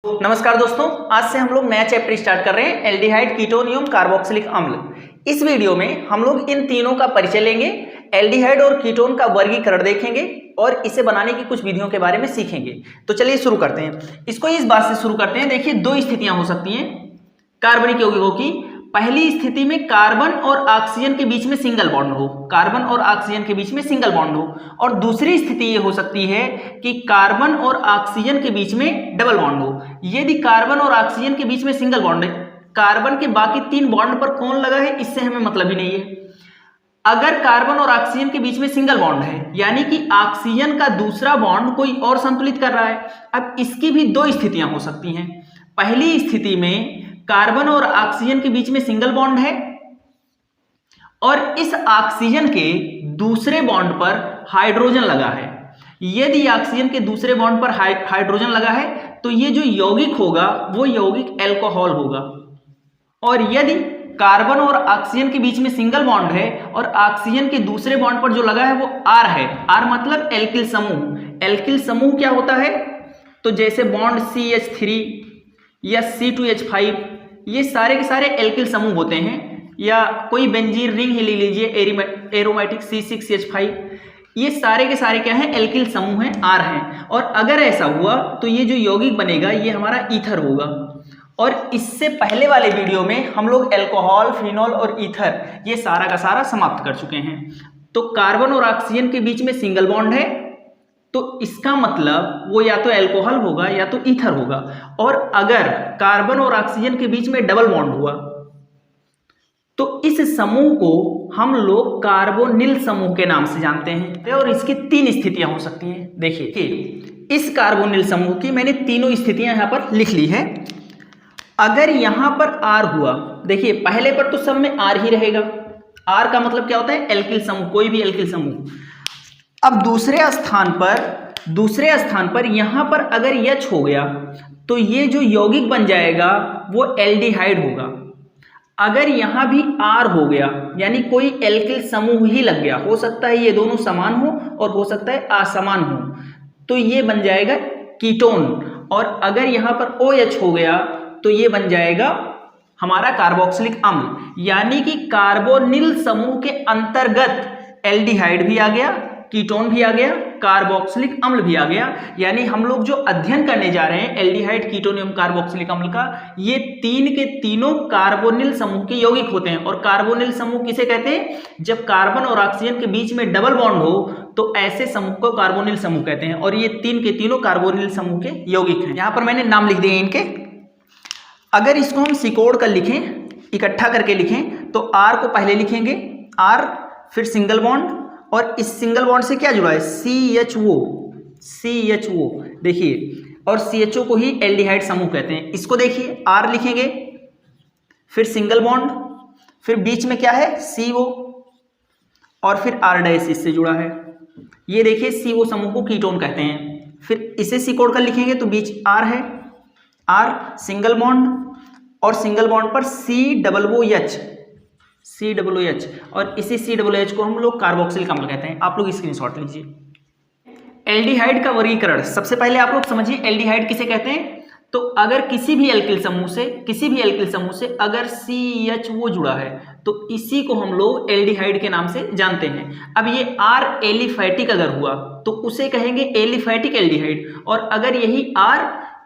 नमस्कार दोस्तों, आज से हम लोग नया चैप्टर स्टार्ट कर रहे हैं एल्डिहाइड कीटोन एवं कार्बोक्सिलिक अम्ल। इस वीडियो में हम लोग इन तीनों का परिचय लेंगे, एल्डिहाइड और कीटोन का वर्गीकरण देखेंगे और इसे बनाने की कुछ विधियों के बारे में सीखेंगे। तो चलिए शुरू करते हैं। इसको इस बात से शुरू करते हैं। देखिए, दो स्थितियां हो सकती हैं कार्बनिक यौगिकों की। पहली स्थिति में कार्बन और ऑक्सीजन के बीच में सिंगल बॉन्ड हो, कार्बन और ऑक्सीजन के बीच में सिंगल बॉन्ड हो। और दूसरी स्थिति ये हो सकती है कि कार्बन और ऑक्सीजन के बीच में डबल बॉन्ड हो। यदि कार्बन और ऑक्सीजन के बीच में सिंगल बॉन्ड है, कार्बन के बाकी तीन बॉन्ड पर कौन लगा है इससे हमें मतलब ही नहीं है। अगर कार्बन और ऑक्सीजन के बीच में सिंगल बॉन्ड है, यानी कि ऑक्सीजन का दूसरा बॉन्ड कोई और संतुलित कर रहा है। अब इसकी भी दो स्थितियां हो सकती हैं। पहली स्थिति में कार्बन और ऑक्सीजन के बीच में सिंगल बॉन्ड है और इस ऑक्सीजन के दूसरे बॉन्ड पर हाइड्रोजन लगा है। यदि ऑक्सीजन के दूसरे बॉन्ड पर हाइड्रोजन लगा है तो ये जो यौगिक होगा वो यौगिक एल्कोहल होगा। और यदि कार्बन और ऑक्सीजन के बीच में सिंगल बॉन्ड है और ऑक्सीजन के दूसरे बॉन्ड पर जो लगा है वो आर है, आर मतलब एल्किल समूह। एल्किल समूह क्या होता है? तो जैसे बॉन्ड CH3 या C2H5, ये सारे के सारे एल्किल समूह होते हैं। या कोई बेंजीन रिंग ही ले लीजिए, एरोमेटिक C6H5, ये सारे के सारे क्या हैं? एल्किल समूह हैं, आर हैं। और अगर ऐसा हुआ तो ये जो यौगिक बनेगा ये हमारा ईथर होगा। और इससे पहले वाले वीडियो में हम लोग एल्कोहल, फिनॉल और ईथर ये सारा का सारा समाप्त कर चुके हैं। तो कार्बन और ऑक्सीजन के बीच में सिंगल बॉन्ड है तो इसका मतलब वो या तो एल्कोहल होगा या तो ईथर होगा। और अगर कार्बन और ऑक्सीजन के बीच में डबल बॉन्ड हुआ तो इस समूह को हम लोग कार्बोनिल समूह के नाम से जानते हैं। और इसकी तीन स्थितियां हो सकती हैं। देखिए, इस कार्बोनिल समूह की मैंने तीनों स्थितियां यहां पर लिख ली है। अगर यहां पर आर हुआ, देखिए पहले पर तो सब में आर ही रहेगा। आर का मतलब क्या होता है? एल्किल समूह, कोई भी एल्किल समूह। अब दूसरे स्थान पर यहां पर अगर H हो गया तो ये जो यौगिक बन जाएगा वो एल्डिहाइड होगा। अगर यहां भी R हो गया, यानी कोई एल्किल समूह ही लग गया, हो सकता है ये दोनों समान हो और हो सकता है असमान हो, तो ये बन जाएगा कीटोन। और अगर यहां पर OH हो गया तो ये बन जाएगा हमारा कार्बोक्सिलिक अम्ल। यानी कि कार्बोनिल समूह के अंतर्गत एल्डिहाइड भी आ गया, कीटोन भी आ गया, कार्बोक्सिलिक अम्ल भी आ गया। यानी हम लोग जो अध्ययन करने जा रहे हैं एल्डिहाइड, कीटोन एवं कार्बोक्सिलिक अम्ल का, ये तीन के तीनों कार्बोनिल समूह के यौगिक होते हैं। और कार्बोनिल समूह किसे कहते हैं? जब कार्बन और ऑक्सीजन के बीच में डबल बॉन्ड हो तो ऐसे समूह को कार्बोनिल समूह कहते हैं। और ये तीन के तीनों कार्बोनिल समूह के यौगिक हैं। यहां पर मैंने नाम लिख दिए इनके। अगर इसको हम सिकोड़ कर लिखें, इकट्ठा करके लिखें, तो आर को पहले लिखेंगे, आर, फिर सिंगल बॉन्ड, और इस सिंगल बॉन्ड से क्या जुड़ा है? CHO। देखिए, और CHO को ही एल्डिहाइड समूह कहते हैं। इसको देखिए, R लिखेंगे, फिर सिंगल बॉन्ड, फिर बीच में क्या है? CO, और फिर R डैश इससे जुड़ा है। ये देखिए, CO समूह को कीटोन कहते हैं। फिर इसे सिकोड़ कर लिखेंगे तो बीच R है, R सिंगल बॉन्ड, और सिंगल बॉन्ड पर COOH, और इसी COOH को हम लोग कार्बोक्सिलिक अम्ल कहते हैं। आप लोग स्क्रीनशॉट लीजिए। एल्डिहाइड का वर्गीकरण, सबसे पहले आप लोग समझिए एल्डिहाइड किसे कहते हैं। तो अगर किसी भी एल्किल समूह से अगर CHO जुड़ा है तो इसी को हम लोग एल्डिहाइड के नाम से जानते हैं। अब ये R एलिफैटिक अगर हुआ तो उसे कहेंगे एलिफैटिक एल्डिहाइड, और अगर यही R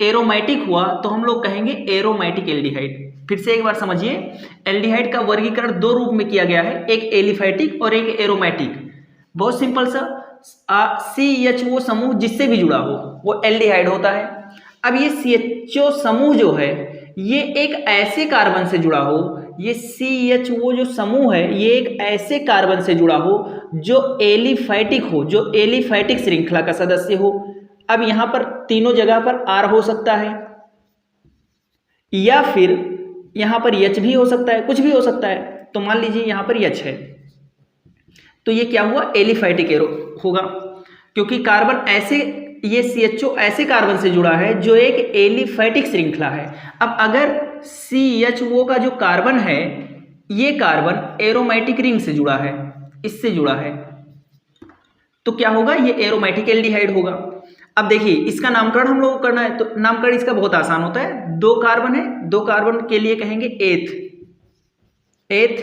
एरोमेटिक हुआ तो हम लोग कहेंगे एरोमेटिक एल्डिहाइड। फिर से एक बार समझिए, एल्डिहाइड का वर्गीकरण दो रूप में किया गया है, एक एलिफैटिक और एक एरोमेटिक। बहुत सिंपल सा, CHO समूह जिससे भी जुड़ा हो वो एल्डिहाइड होता है। अब ये CHO समूह जो है ये एक ऐसे कार्बन से जुड़ा हो, ये CHO जो समूह है ये एक ऐसे कार्बन से जुड़ा हो जो एलिफैटिक हो, जो एलिफैटिक श्रृंखला का सदस्य हो। अब यहां पर तीनों जगह पर R हो सकता है, या फिर यहां पर H भी हो सकता है, कुछ भी हो सकता है। तो मान लीजिए यहां पर H है तो ये क्या हुआ? एलिफैटिक एरो होगा, क्योंकि कार्बन ऐसे, ये CHO ऐसे कार्बन से जुड़ा है जो एक एलिफैटिक श्रृंखला है। अब अगर CHO का जो कार्बन है ये कार्बन एरोमेटिक रिंग से जुड़ा है, इससे जुड़ा है, तो क्या होगा? ये एरोमेटिक एल्डिहाइड होगा। अब देखिए इसका नामकरण हम लोग को करना है, तो नामकरण इसका बहुत आसान होता है। 2 कार्बन है, 2 कार्बन के लिए कहेंगे एथ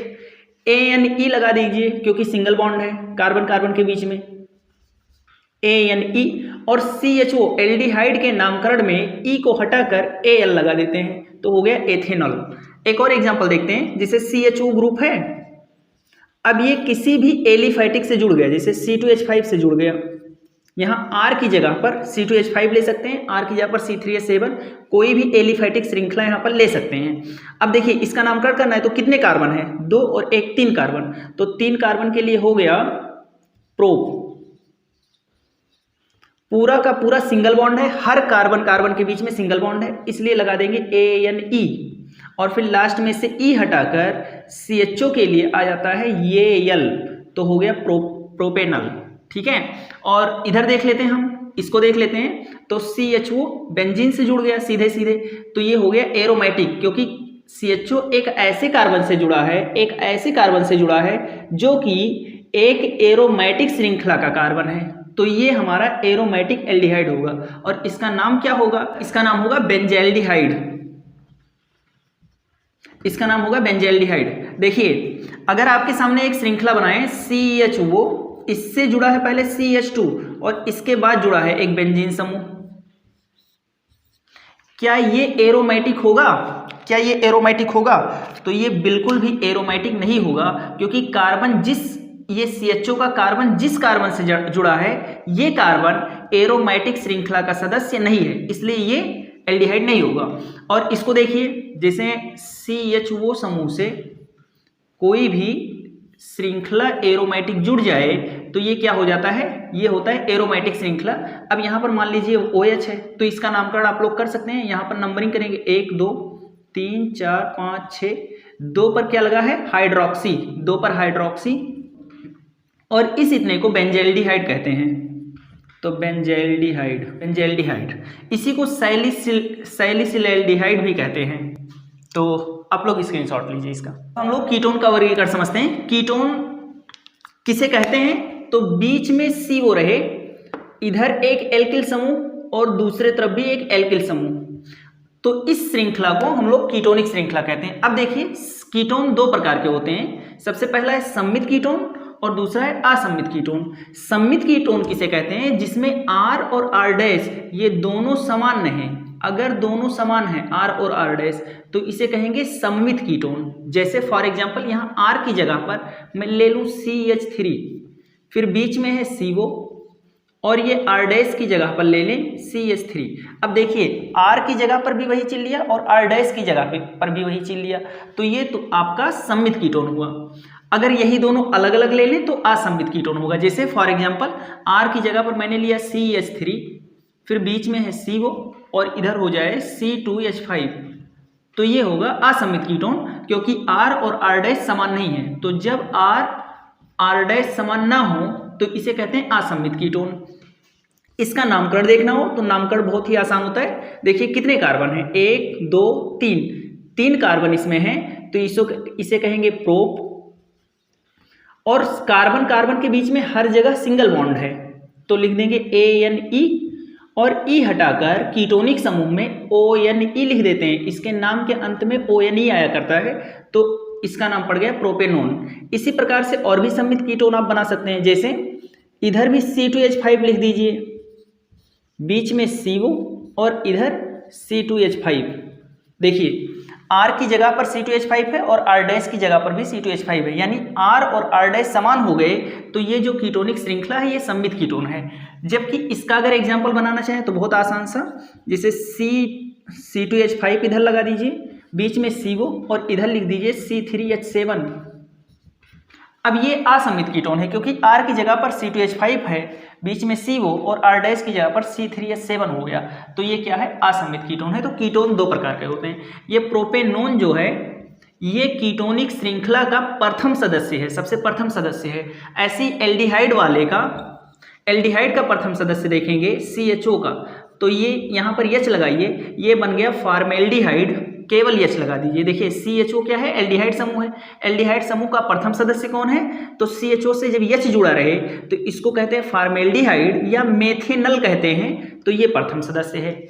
ANE लगा दीजिए क्योंकि सिंगल बॉन्ड है कार्बन कार्बन के बीच में, ANE। और CHO एल्डिहाइड के नामकरण में E को हटाकर AL लगा देते हैं, तो हो गया एथेनॉल। एक और एग्जांपल देखते हैं, जैसे CHO ग्रुप है, अब ये किसी भी एलिफैटिक से जुड़ गया, जैसे C2H5 से जुड़ गया, यहाँ R की जगह पर C2H5 ले सकते हैं, R की जगह पर C3H7, कोई भी एलिफैटिक श्रृंखला यहाँ पर ले सकते हैं। अब देखिए इसका नामकरण करना है तो कितने कार्बन है, 2 और 1 3 कार्बन, तो 3 कार्बन के लिए हो गया प्रोप। पूरा का पूरा सिंगल बॉन्ड है, हर कार्बन कार्बन के बीच में सिंगल बॉन्ड है, इसलिए लगा देंगे ANE। और फिर लास्ट में से E हटाकर CHO के लिए आ जाता है YeL, तो हो गया प्रोपेनल। ठीक है, और इधर देख लेते हैं, हम इसको देख लेते हैं, तो CHO बेंजीन से जुड़ गया सीधे सीधे, तो ये हो गया एरोमेटिक, क्योंकि CHO एक ऐसे कार्बन से जुड़ा है, एक ऐसे कार्बन से जुड़ा है जो कि एक एरोमेटिक श्रृंखला का कार्बन है, तो ये हमारा एरोमेटिक एल्डिहाइड होगा। और इसका नाम क्या होगा, इसका नाम होगा बेंजल्डिहाइड, इसका नाम होगा बेंजल्डिहाइड। देखिए अगर आपके सामने एक श्रृंखला बनाए CHO, इससे जुड़ा है पहले CH2 और इसके बाद जुड़ा है एक बेंजीन समूह, क्या ये एरोमेटिक होगा, क्या ये एरोमेटिक होगा? तो ये बिल्कुल भी एरोमेटिक नहीं होगा, क्योंकि कार्बन जिस ये CHO का कार्बन जिस कार्बन से जुड़ा है, ये कार्बन एरोमेटिक श्रृंखला का सदस्य नहीं है, इसलिए ये एल्डिहाइड नहीं होगा। और इसको देखिए, जैसे CHO समूह से कोई भी श्रृंखला एरोमेटिक जुड़ जाए तो ये क्या हो जाता है, ये होता है एरोमेटिक श्रृंखला। अब यहाँ पर मान लीजिए OH है, तो इसका नामकरण आप लोग कर सकते हैं, यहाँ पर नंबरिंग करेंगे 1 2 3 4 5 6, 2 पर क्या लगा है हाइड्रोक्सी, 2 पर हाइड्रोक्सी, और इस इतने को बेंजल्डिहाइड कहते हैं, तो बेंजल्डिहाइड, इसी को सैलिसिलएल्डिहाइड भी कहते हैं। तो आप लोग स्क्रीनशॉट लीजिए इसका। हम लोग कीटोन का वर्गीकरण समझते हैं। कीटोन किसे कहते हैं, तो बीच में CO रहे, इधर एक एल्किल समूह और दूसरे तरफ भी एक एल्किल समूह, तो इस श्रृंखला को हम लोग कीटोनिक श्रृंखला कहते हैं। अब देखिए कीटोन 2 प्रकार के होते हैं, सबसे पहला है सम्मित कीटोन और दूसरा है असम्मित कीटोन। सम्मित कीटोन किसे कहते हैं, जिसमें R और R' ये दोनों समान नहीं, अगर दोनों समान हैं R और R' तो इसे कहेंगे सम्मित कीटोन। जैसे फॉर एग्जांपल यहाँ R की जगह पर मैं ले लूँ CH3, फिर बीच में है CO, और ये R' की जगह पर ले लें CH3। अब देखिए R की जगह पर भी वही चिन्ह लिया और R' की जगह पर भी वही चिन्ह लिया, तो ये तो आपका सम्मित कीटोन हुआ। अगर यही दोनों अलग अलग ले लें तो असम्मित कीटोन होगा। जैसे फॉर एग्जांपल R की जगह पर मैंने लिया CH3, फिर बीच में है CO और इधर हो जाए C2H5, तो ये होगा असम्मित कीटोन, क्योंकि R और R' समान नहीं है। तो जब R' समान ना हो तो इसे कहते हैं असम्मित कीटोन। इसका नामकरण देखना हो तो नामकरण बहुत ही आसान होता है। देखिए कितने कार्बन हैं, 1 2 3 कार्बन इसमें हैं, तो इसे कहेंगे प्रोप। और कार्बन कार्बन के बीच में हर जगह सिंगल बॉन्ड है, तो लिख देंगे ANE, और E हटाकर कीटोनिक समूह में ONE लिख देते हैं। इसके नाम के अंत में ONE आया करता है, तो इसका नाम पड़ गया प्रोपेनोन। इसी प्रकार से और भी सम्मित कीटोन आप बना सकते हैं, जैसे इधर भी C2H5 लिख दीजिए, बीच में CO और इधर C2H5। देखिए R की जगह पर C2H5 है और R' की जगह पर भी C2H5 है, यानी R और R' समान हो गए, तो ये जो कीटोनिक श्रृंखला है ये सम्मित कीटोन है। जबकि इसका अगर एग्जाम्पल बनाना चाहें तो बहुत आसान सा, जैसे C2H5 इधर लगा दीजिए, बीच में CO और इधर लिख दीजिए C3H7। अब ये असम्मित कीटोन है, क्योंकि R की जगह पर C2H5 है, बीच में CO और R' की जगह पर C3H7 हो गया, तो ये क्या है, असम्मित कीटोन है। तो कीटोन 2 प्रकार के होते हैं। ये प्रोपेनोन जो है ये कीटोनिक श्रृंखला का प्रथम सदस्य है, सबसे प्रथम सदस्य है। ऐसी एल्डिहाइड का प्रथम सदस्य देखेंगे CHO का, तो ये यहाँ पर H लगाइए, ये बन गया फॉर्मेल्डिहाइड, केवल H लगा दीजिए। देखिए CHO क्या है, एल्डिहाइड समूह है। एल्डिहाइड समूह का प्रथम सदस्य कौन है, तो CHO से जब H जुड़ा रहे तो इसको कहते हैं फॉर्मेल्डिहाइड या मेथेनल कहते हैं। तो ये प्रथम सदस्य है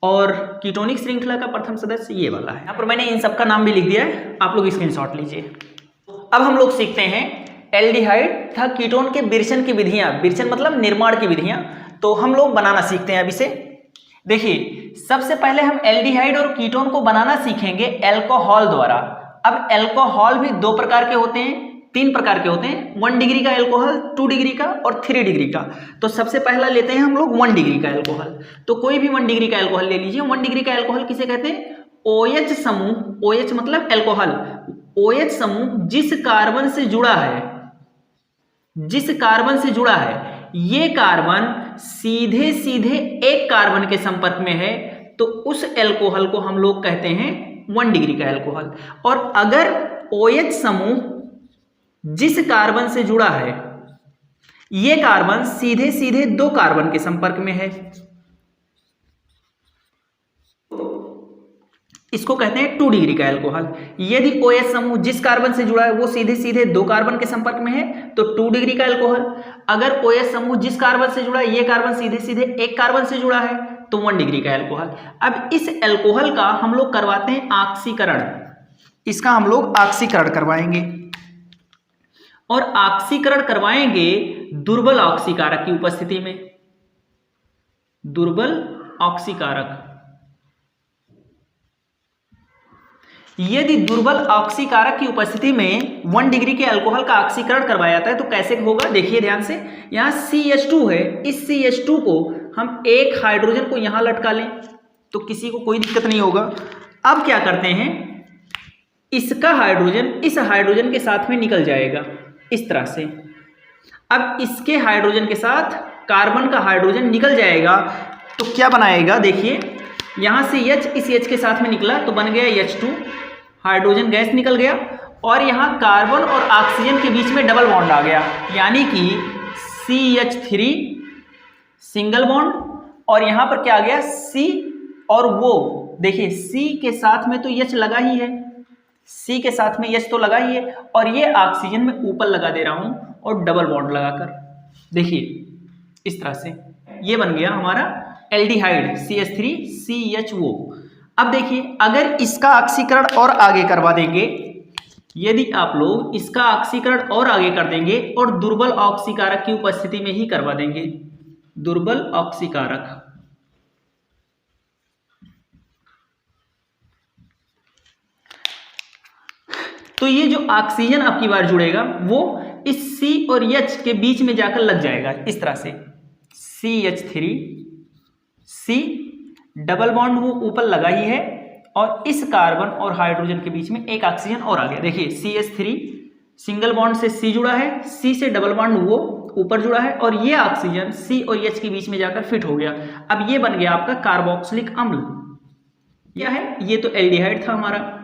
और कीटोनिक श्रृंखला का प्रथम सदस्य ये वाला है। यहाँ पर मैंने इन सब का नाम भी लिख दिया है, आप लोग स्क्रीनशॉट लीजिए। अब हम लोग सीखते हैं एल्डिहाइड तथा कीटोन के विरचन की विधियां, विरचन मतलब निर्माण की विधियां, तो हम लोग बनाना सीखते हैं अभी से। देखिए सबसे पहले हम एल्डिहाइड और कीटोन को बनाना सीखेंगे अल्कोहल द्वारा। अब अल्कोहल भी दो प्रकार के होते हैं, तीन प्रकार के होते हैं, 1 डिग्री का अल्कोहल, 2 डिग्री का और 3 डिग्री का। तो सबसे पहला लेते हैं हम लोग 1 डिग्री का अल्कोहल। तो कोई भी 1 डिग्री का अल्कोहल ले लीजिए। 1 डिग्री का अल्कोहल किसे कहते हैं? OH समूह, OH मतलब अल्कोहल, OH समूह जिस कार्बन से जुड़ा है, जिस कार्बन से जुड़ा है, ये कार्बन सीधे सीधे एक कार्बन के संपर्क में है, तो उस अल्कोहल को हम लोग कहते हैं 1 डिग्री का अल्कोहल। और अगर OH समूह जिस कार्बन से जुड़ा है, ये कार्बन सीधे सीधे दो कार्बन के संपर्क में है, इसको कहते हैं 2 डिग्री का अल्कोहल। यदि OH समूह जिस कार्बन से जुड़ा है वो सीधे सीधे दो कार्बन के संपर्क में है तो 2 डिग्री का अल्कोहल। अगर OH समूह जिस कार्बन से जुड़ा है, ये कार्बन सीधे सीधे एक कार्बन से जुड़ा है, तो 1 डिग्री का अल्कोहल। अब इस अल्कोहल का हम लोग करवाते हैं ऑक्सीकरण, इसका हम लोग ऑक्सीकरण करवाएंगे और ऑक्सीकरण करवाएंगे दुर्बल ऑक्सीकारक की उपस्थिति में। दुर्बल ऑक्सीकारक, यदि दुर्बल ऑक्सीकारक की उपस्थिति में 1 डिग्री के अल्कोहल का ऑक्सीकरण करवाया जाता है तो कैसे होगा, देखिए ध्यान से। यहां CH2 है, इस CH2 को हम एक हाइड्रोजन को यहां लटका लें तो किसी को कोई दिक्कत नहीं होगा। अब क्या करते हैं, इसका हाइड्रोजन इस हाइड्रोजन के साथ में निकल जाएगा इस तरह से। अब इसके हाइड्रोजन के साथ कार्बन का हाइड्रोजन निकल जाएगा तो क्या बनाएगा, देखिए यहां से H इस H के साथ में निकला तो बन गया H2, हाइड्रोजन गैस निकल गया और यहां कार्बन और ऑक्सीजन के बीच में डबल बॉन्ड आ गया, यानी कि CH3 सिंगल बॉन्ड और यहां पर क्या आ गया C, और वो देखिए C के साथ में तो H लगा ही है, C के साथ में H तो लगा ही है और ये ऑक्सीजन में ऊपर लगा दे रहा हूं और डबल बॉन्ड लगाकर, देखिए इस तरह से ये बन गया हमारा एल्डिहाइड CH3CHO। अब देखिए अगर इसका ऑक्सीकरण और आगे करवा देंगे, यदि आप लोग इसका ऑक्सीकरण और आगे कर देंगे और दुर्बल ऑक्सीकारक की उपस्थिति में ही करवा देंगे, दुर्बल ऑक्सीकारक, तो ये जो ऑक्सीजन आपकी बार जुड़ेगा वो इस C और H के बीच में जाकर लग जाएगा इस तरह से। CH3 C डबल बॉन्ड वो ऊपर लगा ही है और इस कार्बन और हाइड्रोजन के बीच में एक ऑक्सीजन और आ गया। देखिए CH3 सिंगल बॉन्ड से C जुड़ा है, C से डबल बॉन्ड वो ऊपर जुड़ा है और ये ऑक्सीजन C और H के बीच में जाकर फिट हो गया। अब ये बन गया आपका कार्बोक्सिलिक अम्ल। यह है, ये तो एल्डिहाइड था हमारा।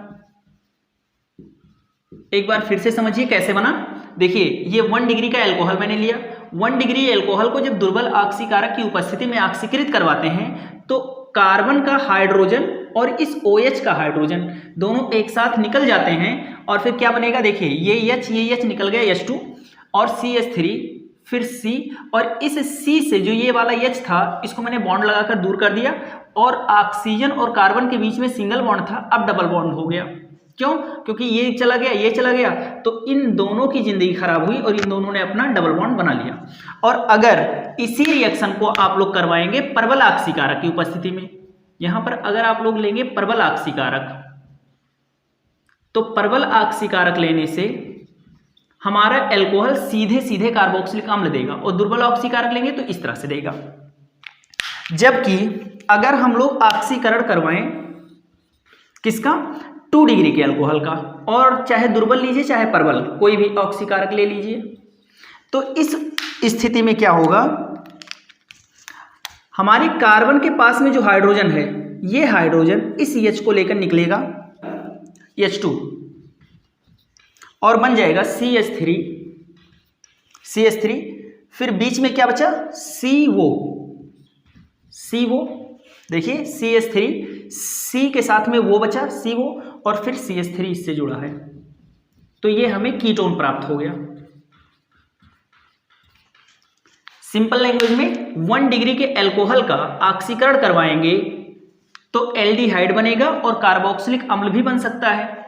एक बार फिर से समझिए कैसे बना। देखिए ये 1 डिग्री का अल्कोहल मैंने लिया, 1 डिग्री अल्कोहल को जब दुर्बल ऑक्सीकारक की उपस्थिति में ऑक्सीकृत करवाते हैं तो कार्बन का हाइड्रोजन और इस OH का हाइड्रोजन दोनों एक साथ निकल जाते हैं और फिर क्या बनेगा, देखिए ये H निकल गया H2 और CH3 फिर C और इस C से जो ये वाला H था इसको मैंने बॉन्ड लगाकर दूर कर दिया और ऑक्सीजन और कार्बन के बीच में सिंगल बॉन्ड था, अब डबल बॉन्ड हो गया। क्यों? क्योंकि ये चला गया, ये चला गया, तो इन दोनों की जिंदगी खराब हुई और इन दोनों ने अपना डबल बॉन्ड बना लिया। और अगर इसी रिएक्शन को आप लोग करवाएंगे प्रबल ऑक्सीकारक की उपस्थिति में, यहां पर अगर आप लोग लेंगे प्रबल ऑक्सीकारक, तो प्रबल ऑक्सीकारक लेने से हमारा अल्कोहल सीधे सीधे कार्बोक्सिलिक अम्ल देगा और दुर्बल ऑक्सीकारक लेंगे तो इस तरह से देगा। जबकि अगर हम लोग ऑक्सीकरण करवाएं किसका, 2 डिग्री के अल्कोहल का, और चाहे दुर्बल लीजिए चाहे प्रबल, कोई भी ऑक्सीकारक ले लीजिए, तो इस स्थिति में क्या होगा, हमारे कार्बन के पास में जो हाइड्रोजन है ये हाइड्रोजन इस H को लेकर निकलेगा H2 और बन जाएगा CH3, फिर बीच में क्या बचा CO, देखिए CH3 C के साथ में वो बचा CO और फिर CH3 इससे जुड़ा है, तो ये हमें कीटोन प्राप्त हो गया। सिंपल लैंग्वेज में 1 डिग्री के अल्कोहल का ऑक्सीकरण करवाएंगे तो एल्डिहाइड बनेगा और कार्बोक्सिलिक अम्ल भी बन सकता है,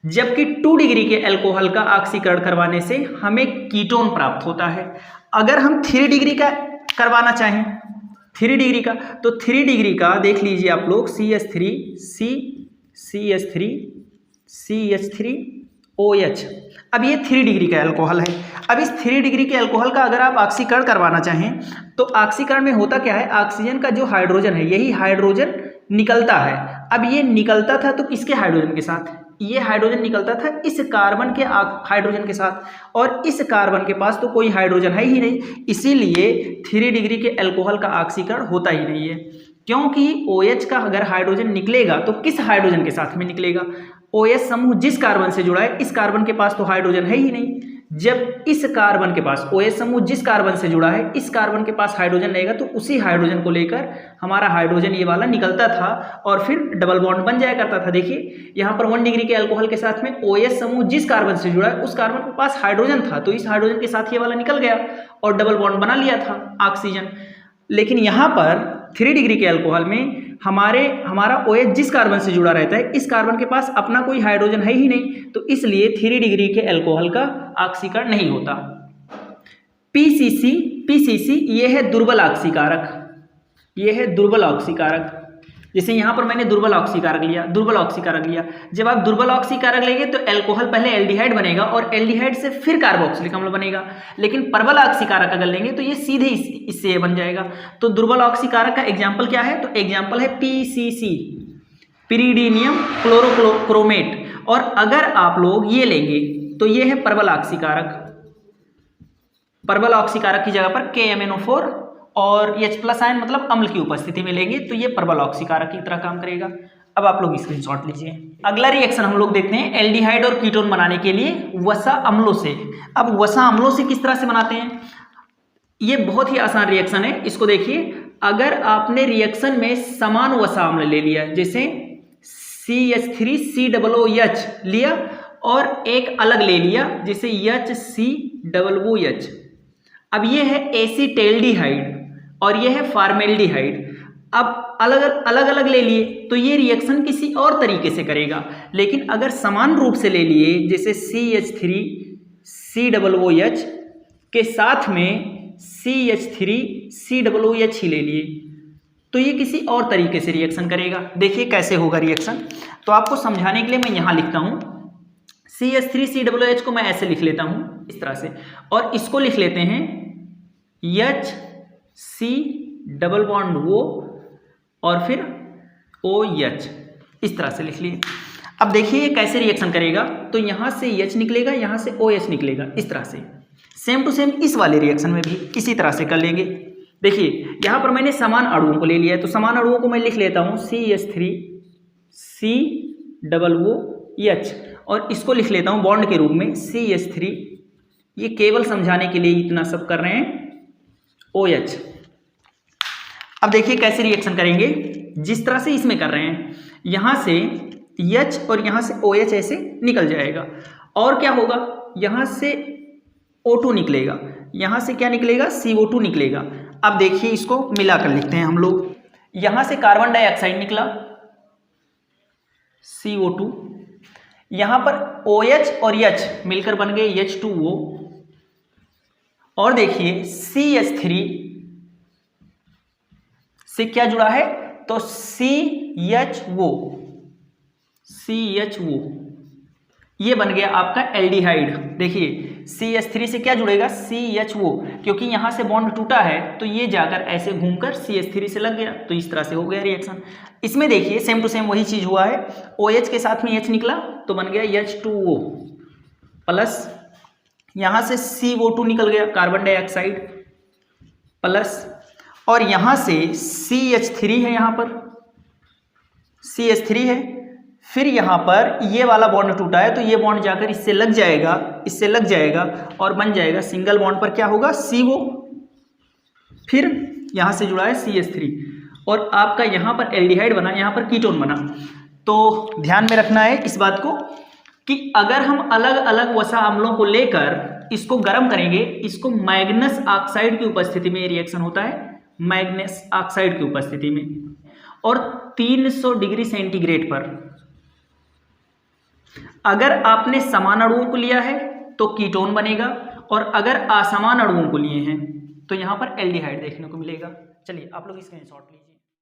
जबकि 2 डिग्री के अल्कोहल का ऑक्सीकरण करवाने से हमें कीटोन प्राप्त होता है। अगर हम 3 डिग्री का करवाना चाहें, 3 डिग्री का, तो 3 डिग्री का देख लीजिए आप लोग, CH3 CH3 CH3 OH। अब ये 3 डिग्री का अल्कोहल है। अब इस 3 डिग्री के अल्कोहल का अगर आप ऑक्सीकरण करवाना चाहें तो ऑक्सीकरण में होता क्या है, ऑक्सीजन का जो हाइड्रोजन है, यही हाइड्रोजन निकलता है। अब ये निकलता था तो किसके हाइड्रोजन के साथ, ये हाइड्रोजन निकलता था इस कार्बन के हाइड्रोजन के साथ, और इस कार्बन के पास तो कोई हाइड्रोजन है ही नहीं, इसीलिए 3 डिग्री के अल्कोहल का ऑक्सीकरण होता ही नहीं है। क्योंकि OH का अगर हाइड्रोजन निकलेगा तो किस हाइड्रोजन के साथ में निकलेगा, OH समूह जिस कार्बन से जुड़ा है, इस कार्बन के पास तो हाइड्रोजन है ही नहीं। जब इस कार्बन के पास, OH समूह जिस कार्बन से जुड़ा है, इस कार्बन के पास हाइड्रोजन रहेगा तो उसी हाइड्रोजन को लेकर हमारा हाइड्रोजन ये वाला निकलता था और फिर डबल बॉन्ड बन जाया करता था। देखिए यहाँ पर 1 डिग्री के अल्कोहल के साथ में OH समूह जिस कार्बन से जुड़ा है, उस कार्बन के पास हाइड्रोजन था, तो इस हाइड्रोजन के साथ ये वाला निकल गया और डबल बॉन्ड बना लिया था ऑक्सीजन। लेकिन यहाँ पर 3 डिग्री के अल्कोहल में हमारा OH जिस कार्बन से जुड़ा रहता है, इस कार्बन के पास अपना कोई हाइड्रोजन है ही नहीं, तो इसलिए 3 डिग्री के अल्कोहल का ऑक्सीकरण नहीं होता। PCC ये है दुर्बल ऑक्सीकारक, ये है दुर्बल ऑक्सीकारक। जैसे यहाँ पर मैंने दुर्बल ऑक्सीकारक लिया, जब आप दुर्बल ऑक्सीकारक लेंगे तो अल्कोहल पहले एल्डिहाइड बनेगा और एल्डिहाइड से फिर कार्बोक्सिलिक अम्ल बनेगा। लेकिन प्रबल ऑक्सीकारक अगर लेंगे तो ये सीधे इससे बन जाएगा। तो दुर्बल ऑक्सीकारक का एग्जाम्पल क्या है, तो एग्जाम्पल है PCC, पिरीडीनियम क्लोरोक्रोमेट। और अगर आप लोग ये लेंगे तो ये है प्रबल ऑक्सीकारक, प्रबल ऑक्सीकारक की जगह पर KMnO4 और H+ आयन मतलब अम्ल की उपस्थिति में लेंगे तो ये प्रबल ऑक्सीकारक की तरह काम करेगा। अब आप लोग स्क्रीनशॉट लीजिए। अगला रिएक्शन हम लोग देखते हैं एल्डिहाइड और कीटोन बनाने के लिए वसा अम्लों से। अब वसा अम्लों से किस तरह से बनाते हैं, ये बहुत ही आसान रिएक्शन है। इसको देखिए, अगर आपने रिएक्शन में समान वसा अम्ल ले लिया, जैसे CH3COOH लिया और एक अलग ले लिया जैसे HCOOH। अब ये है एसिटेल्डिहाइड और ये है फॉर्मेल्डिहाइड। अब अलग अलग ले लिए तो ये रिएक्शन किसी और तरीके से करेगा। लेकिन अगर समान रूप से ले लिए, जैसे CH3COOH के साथ में CH3COOH ही ले लिए, तो ये किसी और तरीके से रिएक्शन करेगा। देखिए कैसे होगा रिएक्शन, तो आपको समझाने के लिए मैं यहाँ लिखता हूँ। CH3COOH को मैं ऐसे लिख लेता हूँ इस तरह से, और इसको लिख लेते हैं HC डबल बॉन्ड O और फिर OH, इस तरह से लिख लिए। अब देखिए ये कैसे रिएक्शन करेगा, तो यहाँ से H निकलेगा, यहाँ से OH निकलेगा, इस तरह से। सेम टू सेम इस वाले रिएक्शन में भी इसी तरह से कर लेंगे। देखिए यहाँ पर मैंने समान अणुओं को ले लिया है, तो समान अणुओं को मैं लिख लेता हूँ CH3COOH और इसको लिख लेता हूँ बॉन्ड के रूप में CH3। ये केवल समझाने के लिए इतना सब कर रहे हैं, OH। अब देखिए कैसे रिएक्शन करेंगे, जिस तरह से इसमें कर रहे हैं, यहाँ से H और यहाँ से OH ऐसे निकल जाएगा। और क्या होगा, यहाँ से O2 निकलेगा, यहाँ से क्या निकलेगा, CO2 निकलेगा। अब देखिए इसको मिलाकर लिखते हैं हम लोग। यहाँ से कार्बन डाइऑक्साइड निकला CO2, यहाँ पर OH और H मिलकर बन गए H2O। और देखिए CH3 से क्या जुड़ा है, तो CHO, ये बन गया आपका एल्डिहाइड। देखिए CH3 से क्या जुड़ेगा, CHO, क्योंकि यहाँ से बॉन्ड टूटा है तो ये जाकर ऐसे घूमकर CH3 से लग गया, तो इस तरह से हो गया रिएक्शन। इसमें देखिए सेम टू सेम वही चीज हुआ है, OH के साथ में H निकला तो बन गया H2O प्लस, यहाँ से CO2 निकल गया कार्बन डाइऑक्साइड प्लस, और यहाँ से CH3 है, यहाँ पर CH3 है, फिर यहाँ पर ये वाला बॉन्ड टूटा है तो ये बॉन्ड जाकर इससे लग जाएगा और बन जाएगा सिंगल बॉन्ड पर क्या होगा, CO, फिर यहाँ से जुड़ा है CH3 और आपका यहाँ पर एल्डिहाइड बना, यहाँ पर कीटोन बना। तो ध्यान में रखना है इस बात को कि अगर हम अलग अलग वसा अम्लों को लेकर इसको गर्म करेंगे, इसको मैग्नस ऑक्साइड की उपस्थिति में रिएक्शन होता है, मैग्नस ऑक्साइड की उपस्थिति में, और 300 डिग्री सेंटीग्रेड पर अगर आपने समान अणुओं को लिया है तो कीटोन बनेगा, और अगर असमान अणुओं को लिए हैं तो यहां पर एल्डिहाइड देखने को मिलेगा। चलिए आप लोग स्क्रीनशॉट लीजिए।